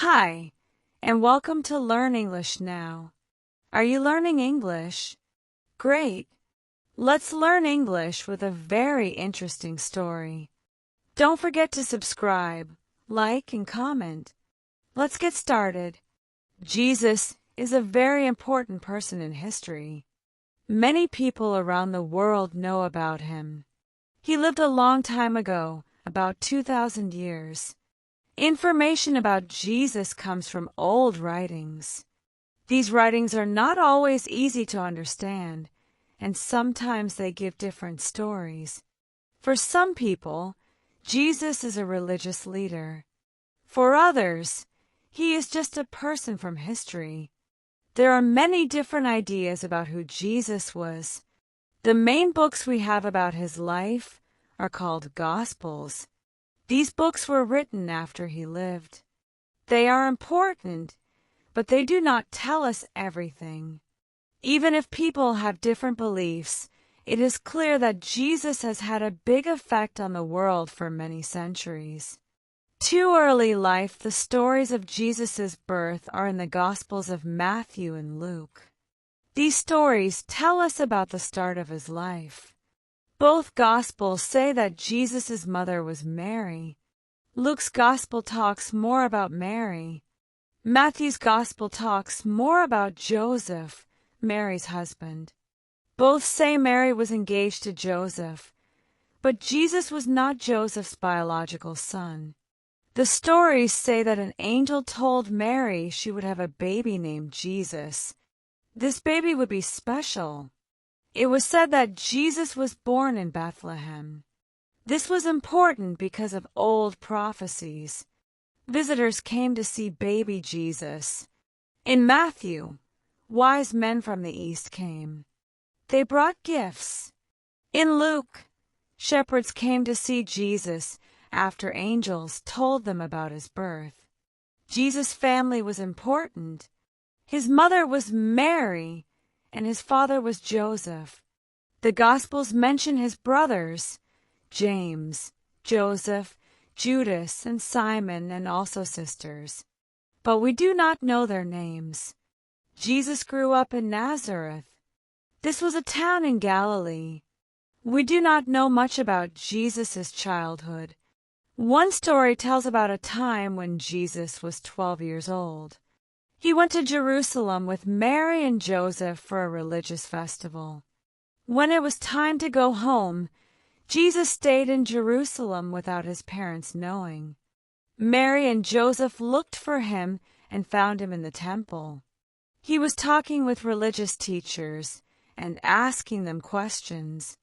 Hi, and welcome to Learn English Now. Are you learning English? Great! Let's learn English with a very interesting story. Don't forget to subscribe, like, and comment. Let's get started. Jesus is a very important person in history. Many people around the world know about him. He lived a long time ago, about 2,000 years. Information about Jesus comes from old writings. These writings are not always easy to understand, and sometimes they give different stories. For some people, Jesus is a religious leader. For others, he is just a person from history. There are many different ideas about who Jesus was. The main books we have about his life are called Gospels. These books were written after he lived. They are important, but they do not tell us everything. Even if people have different beliefs, it is clear that Jesus has had a big effect on the world for many centuries. Too early life, the stories of Jesus' birth are in the Gospels of Matthew and Luke. These stories tell us about the start of his life. Both Gospels say that Jesus' mother was Mary. Luke's Gospel talks more about Mary. Matthew's Gospel talks more about Joseph, Mary's husband. Both say Mary was engaged to Joseph, but Jesus was not Joseph's biological son. The stories say that an angel told Mary she would have a baby named Jesus. This baby would be special. It was said that Jesus was born in Bethlehem. This was important because of old prophecies. Visitors came to see baby Jesus. In Matthew, wise men from the east came. They brought gifts. In Luke, shepherds came to see Jesus after angels told them about his birth. Jesus' family was important. His mother was Mary, and his father was Joseph. The Gospels mention his brothers, James, Joseph, Judas, and Simon, and also sisters. But we do not know their names. Jesus grew up in Nazareth. This was a town in Galilee. We do not know much about Jesus' childhood. One story tells about a time when Jesus was 12 years old. He went to Jerusalem with Mary and Joseph for a religious festival. When it was time to go home, Jesus stayed in Jerusalem without his parents knowing. Mary and Joseph looked for him and found him in the temple. He was talking with religious teachers and asking them questions.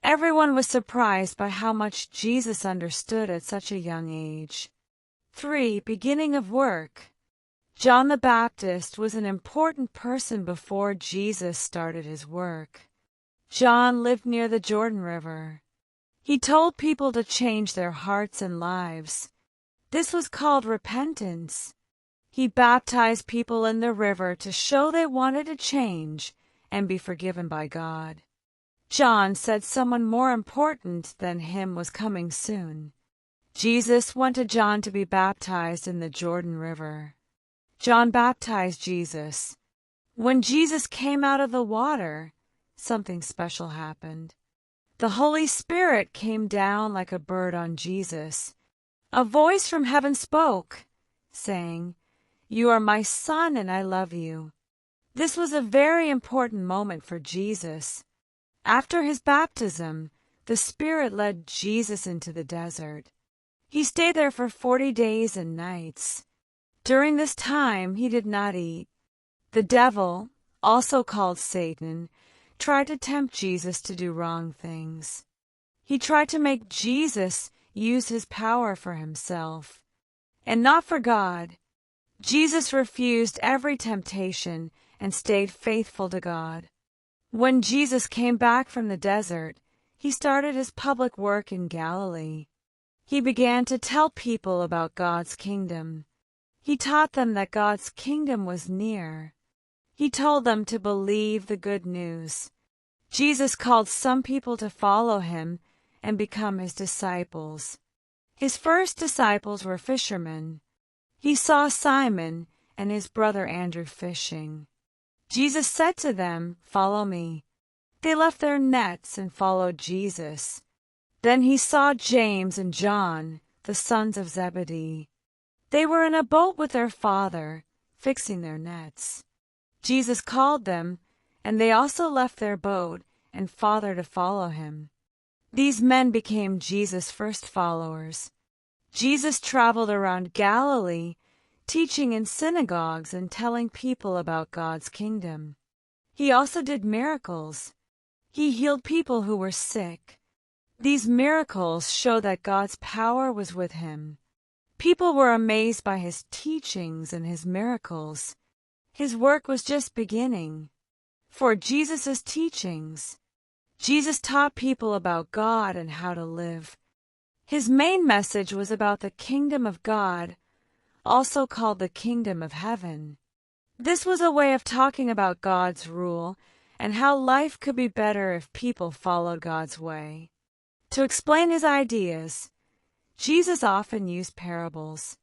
Everyone was surprised by how much Jesus understood at such a young age. 3. Beginning of work. John the Baptist was an important person before Jesus started his work. John lived near the Jordan River. He told people to change their hearts and lives. This was called repentance. He baptized people in the river to show they wanted to change and be forgiven by God. John said someone more important than him was coming soon. Jesus wanted John to be baptized in the Jordan River. John baptized Jesus. When Jesus came out of the water, something special happened. The Holy Spirit came down like a bird on Jesus. A voice from heaven spoke, saying, "You are my Son, and I love you." This was a very important moment for Jesus. After his baptism, the Spirit led Jesus into the desert. He stayed there for 40 days and nights. During this time, he did not eat. The devil, also called Satan, tried to tempt Jesus to do wrong things. He tried to make Jesus use his power for himself, and not for God. Jesus refused every temptation and stayed faithful to God. When Jesus came back from the desert, he started his public work in Galilee. He began to tell people about God's kingdom. He taught them that God's kingdom was near. He told them to believe the good news. Jesus called some people to follow him and become his disciples. His first disciples were fishermen. He saw Simon and his brother Andrew fishing. Jesus said to them, "Follow me." They left their nets and followed Jesus. Then he saw James and John, the sons of Zebedee. They were in a boat with their father, fixing their nets. Jesus called them, and they also left their boat and father to follow him. These men became Jesus' first followers. Jesus traveled around Galilee, teaching in synagogues and telling people about God's kingdom. He also did miracles. He healed people who were sick. These miracles show that God's power was with him. People were amazed by his teachings and his miracles. His work was just beginning. For Jesus' teachings, Jesus taught people about God and how to live. His main message was about the kingdom of God, also called the kingdom of heaven. This was a way of talking about God's rule and how life could be better if people followed God's way. To explain his ideas, Jesus often used parables.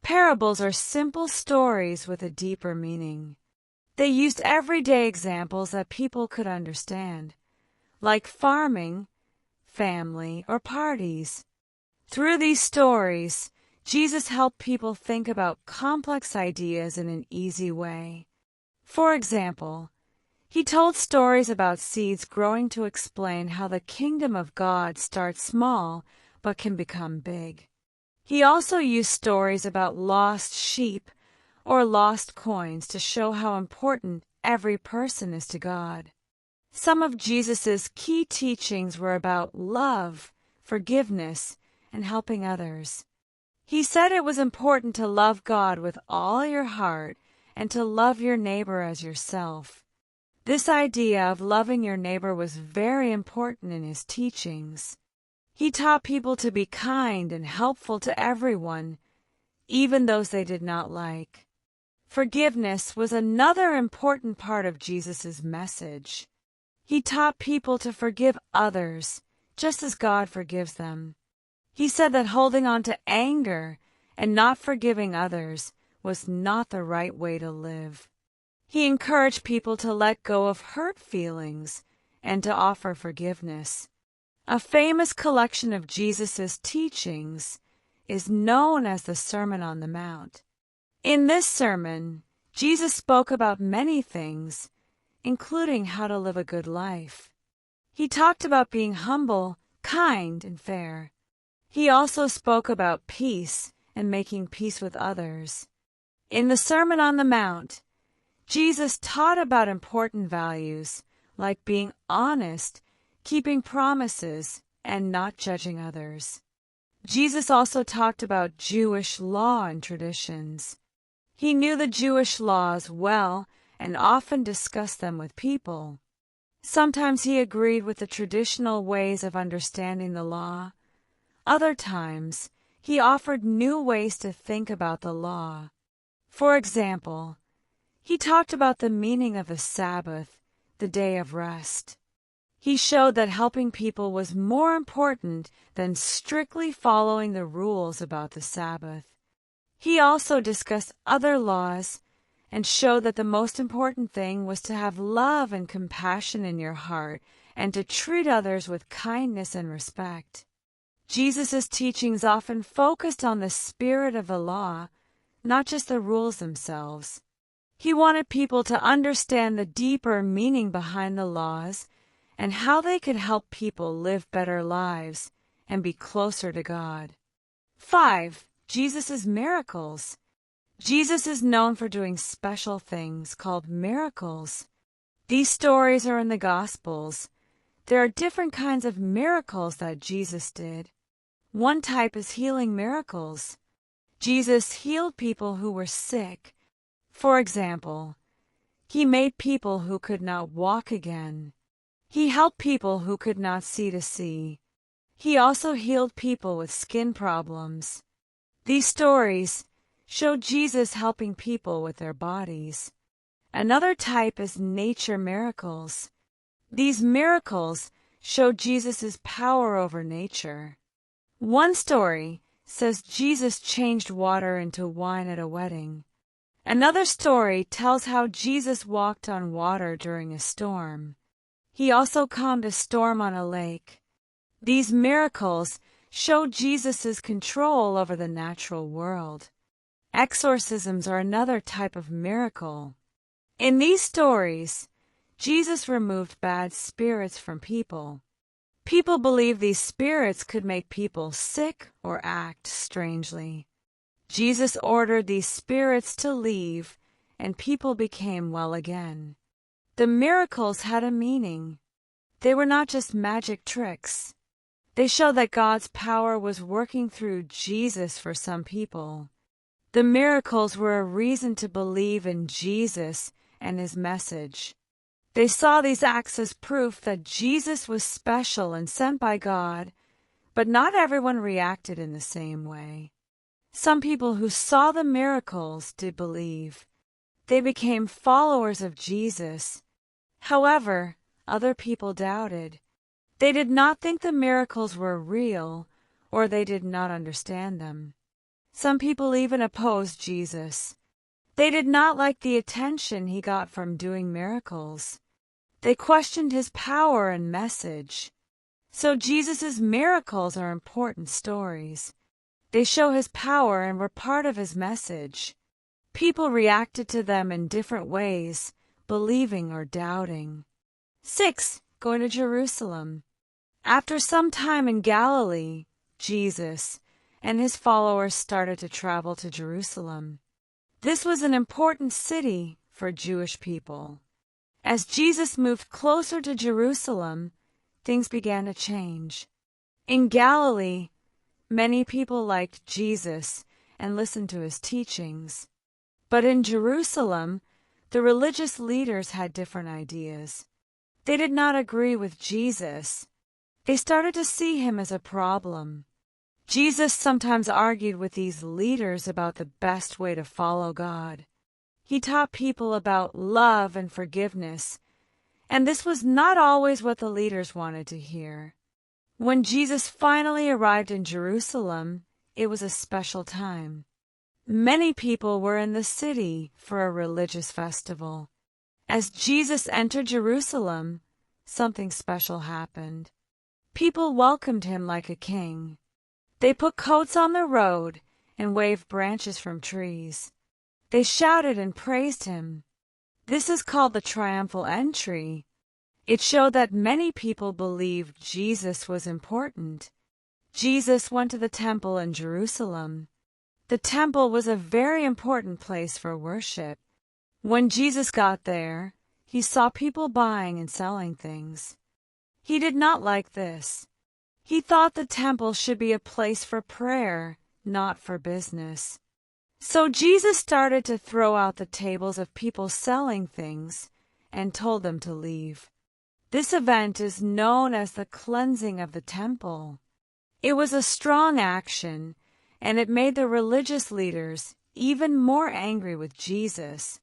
Parables are simple stories with a deeper meaning. They used everyday examples that people could understand, like farming, family, or parties. Through these stories, Jesus helped people think about complex ideas in an easy way. For example, he told stories about seeds growing to explain how the kingdom of God starts small but can become big. He also used stories about lost sheep or lost coins to show how important every person is to God. Some of Jesus' key teachings were about love, forgiveness, and helping others. He said it was important to love God with all your heart and to love your neighbor as yourself. This idea of loving your neighbor was very important in his teachings. He taught people to be kind and helpful to everyone, even those they did not like. Forgiveness was another important part of Jesus' message. He taught people to forgive others, just as God forgives them. He said that holding on to anger and not forgiving others was not the right way to live. He encouraged people to let go of hurt feelings and to offer forgiveness. A famous collection of Jesus' teachings is known as the Sermon on the Mount. In this sermon, Jesus spoke about many things, including how to live a good life. He talked about being humble, kind, and fair. He also spoke about peace and making peace with others. In the Sermon on the Mount, Jesus taught about important values like being honest, keeping promises, and not judging others. Jesus also talked about Jewish law and traditions. He knew the Jewish laws well and often discussed them with people. Sometimes he agreed with the traditional ways of understanding the law. Other times, he offered new ways to think about the law. For example, he talked about the meaning of the Sabbath, the day of rest. He showed that helping people was more important than strictly following the rules about the Sabbath. He also discussed other laws and showed that the most important thing was to have love and compassion in your heart and to treat others with kindness and respect. Jesus' teachings often focused on the spirit of the law, not just the rules themselves. He wanted people to understand the deeper meaning behind the laws and how they could help people live better lives and be closer to God. 5. Jesus' miracles. Jesus is known for doing special things called miracles. These stories are in the Gospels. There are different kinds of miracles that Jesus did. One type is healing miracles. Jesus healed people who were sick. For example, he made people who could not walk again. He helped people who could not see to see. He also healed people with skin problems. These stories show Jesus helping people with their bodies. Another type is nature miracles. These miracles show Jesus' power over nature. One story says Jesus changed water into wine at a wedding. Another story tells how Jesus walked on water during a storm. He also calmed a storm on a lake. These miracles show Jesus' control over the natural world. Exorcisms are another type of miracle. In these stories, Jesus removed bad spirits from people. People believed these spirits could make people sick or act strangely. Jesus ordered these spirits to leave, and people became well again. The miracles had a meaning. They were not just magic tricks. They showed that God's power was working through Jesus for some people. The miracles were a reason to believe in Jesus and his message. They saw these acts as proof that Jesus was special and sent by God, but not everyone reacted in the same way. Some people who saw the miracles did believe. They became followers of Jesus. However, other people doubted. They did not think the miracles were real, or they did not understand them. Some people even opposed Jesus. They did not like the attention he got from doing miracles. They questioned his power and message. So Jesus' miracles are important stories. They show his power and were part of his message. People reacted to them in different ways, believing or doubting. 6. Going to Jerusalem. After some time in Galilee, Jesus and his followers started to travel to Jerusalem. This was an important city for Jewish people. As Jesus moved closer to Jerusalem, things began to change. In Galilee, many people liked Jesus and listened to his teachings. But in Jerusalem, the religious leaders had different ideas. They did not agree with Jesus. They started to see him as a problem. Jesus sometimes argued with these leaders about the best way to follow God. He taught people about love and forgiveness, and this was not always what the leaders wanted to hear. When Jesus finally arrived in Jerusalem, it was a special time. Many people were in the city for a religious festival. As Jesus entered Jerusalem, something special happened. People welcomed him like a king. They put coats on the road and waved branches from trees. They shouted and praised him. This is called the triumphal entry. It showed that many people believed Jesus was important. Jesus went to the temple in Jerusalem. The temple was a very important place for worship. When Jesus got there, he saw people buying and selling things. He did not like this. He thought the temple should be a place for prayer, not for business. So Jesus started to throw out the tables of people selling things and told them to leave. This event is known as the cleansing of the temple. It was a strong action, and it made the religious leaders even more angry with Jesus.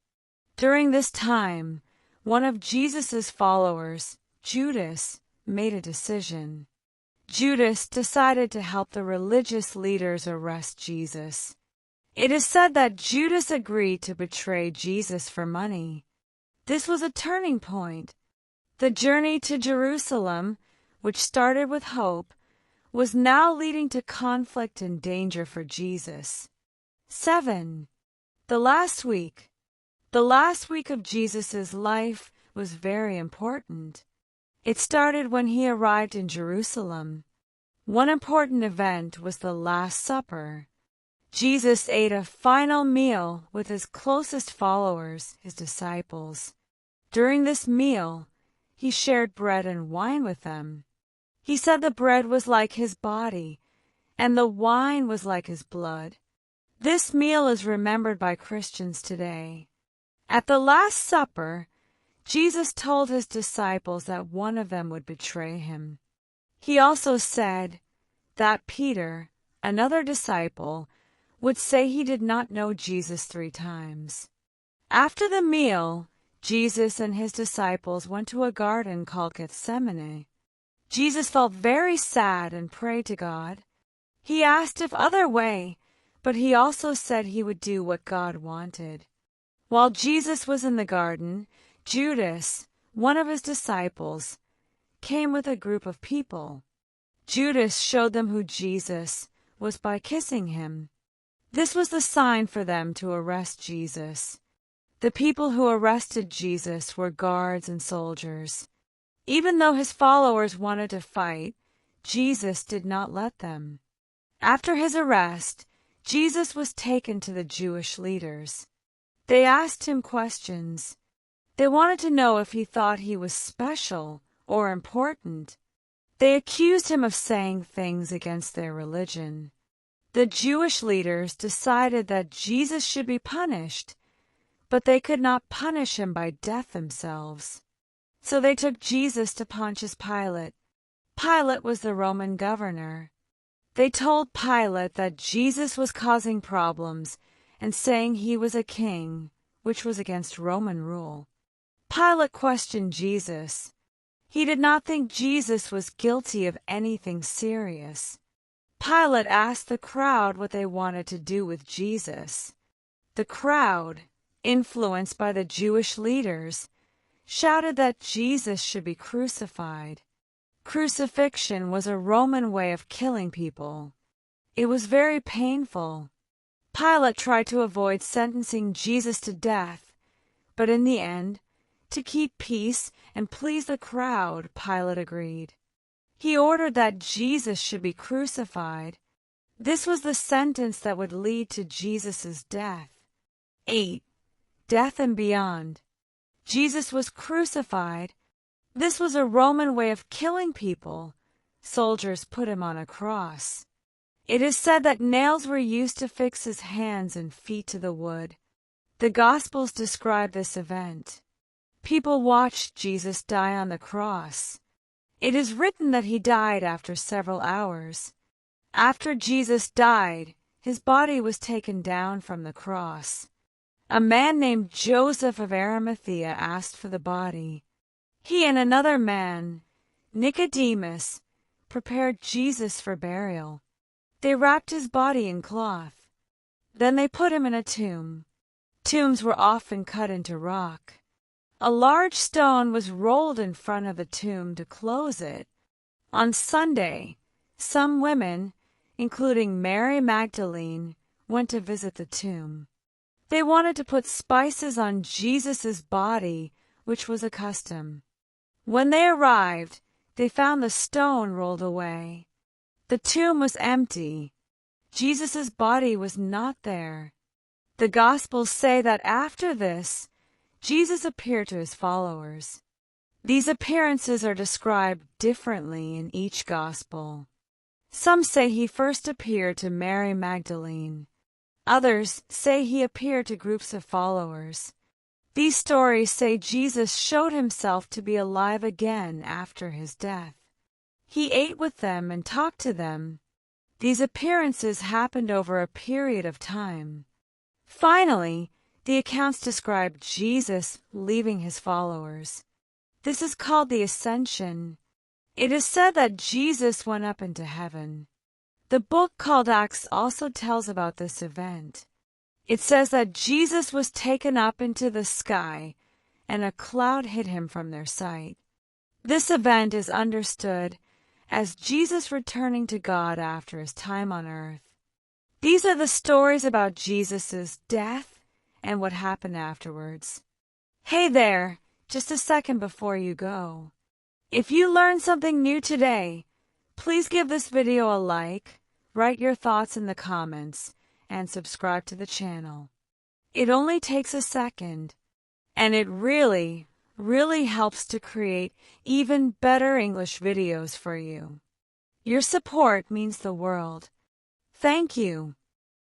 During this time, one of Jesus' followers, Judas, made a decision. Judas decided to help the religious leaders arrest Jesus. It is said that Judas agreed to betray Jesus for money. This was a turning point. The journey to Jerusalem, which started with hope, was now leading to conflict and danger for Jesus. 7. The last week. The last week of Jesus' life was very important. It started when he arrived in Jerusalem. One important event was the Last Supper. Jesus ate a final meal with his closest followers, his disciples. During this meal, he shared bread and wine with them. He said the bread was like his body, and the wine was like his blood. This meal is remembered by Christians today. At the Last Supper, Jesus told his disciples that one of them would betray him. He also said that Peter, another disciple, would say he did not know Jesus 3 times. After the meal, Jesus and his disciples went to a garden called Gethsemane. Jesus felt very sad and prayed to God. He asked if other way, but he also said he would do what God wanted. While Jesus was in the garden, Judas, one of his disciples, came with a group of people. Judas showed them who Jesus was by kissing him. This was the sign for them to arrest Jesus. The people who arrested Jesus were guards and soldiers. Even though his followers wanted to fight, Jesus did not let them. After his arrest, Jesus was taken to the Jewish leaders. They asked him questions. They wanted to know if he thought he was special or important. They accused him of saying things against their religion. The Jewish leaders decided that Jesus should be punished, but they could not punish him by death themselves. So they took Jesus to Pontius Pilate. Pilate was the Roman governor. They told Pilate that Jesus was causing problems and saying he was a king, which was against Roman rule. Pilate questioned Jesus. He did not think Jesus was guilty of anything serious. Pilate asked the crowd what they wanted to do with Jesus. The crowd, influenced by the Jewish leaders, shouted that Jesus should be crucified. Crucifixion was a Roman way of killing people. It was very painful. Pilate tried to avoid sentencing Jesus to death, but in the end, to keep peace and please the crowd, Pilate agreed. He ordered that Jesus should be crucified. This was the sentence that would lead to Jesus' death. 8. Death and beyond. Jesus was crucified. This was a Roman way of killing people. Soldiers put him on a cross. It is said that nails were used to fix his hands and feet to the wood. The Gospels describe this event. People watched Jesus die on the cross. It is written that he died after several hours. After Jesus died, his body was taken down from the cross. A man named Joseph of Arimathea asked for the body. He and another man, Nicodemus, prepared Jesus for burial. They wrapped his body in cloth. Then they put him in a tomb. Tombs were often cut into rock. A large stone was rolled in front of the tomb to close it. On Sunday, some women, including Mary Magdalene, went to visit the tomb. They wanted to put spices on Jesus' body, which was a custom. When they arrived, they found the stone rolled away. The tomb was empty. Jesus' body was not there. The Gospels say that after this, Jesus appeared to his followers. These appearances are described differently in each Gospel. Some say he first appeared to Mary Magdalene. Others say he appeared to groups of followers. These stories say Jesus showed himself to be alive again after his death. He ate with them and talked to them. These appearances happened over a period of time. Finally, the accounts describe Jesus leaving his followers. This is called the Ascension. It is said that Jesus went up into heaven. The book called Acts also tells about this event. It says that Jesus was taken up into the sky, and a cloud hid him from their sight. This event is understood as Jesus returning to God after his time on earth. These are the stories about Jesus' death and what happened afterwards. Hey there, just a second before you go. If you learned something new today, please give this video a like, write your thoughts in the comments, and subscribe to the channel. It only takes a second, and it really helps to create even better English videos for you. Your support means the world. Thank you.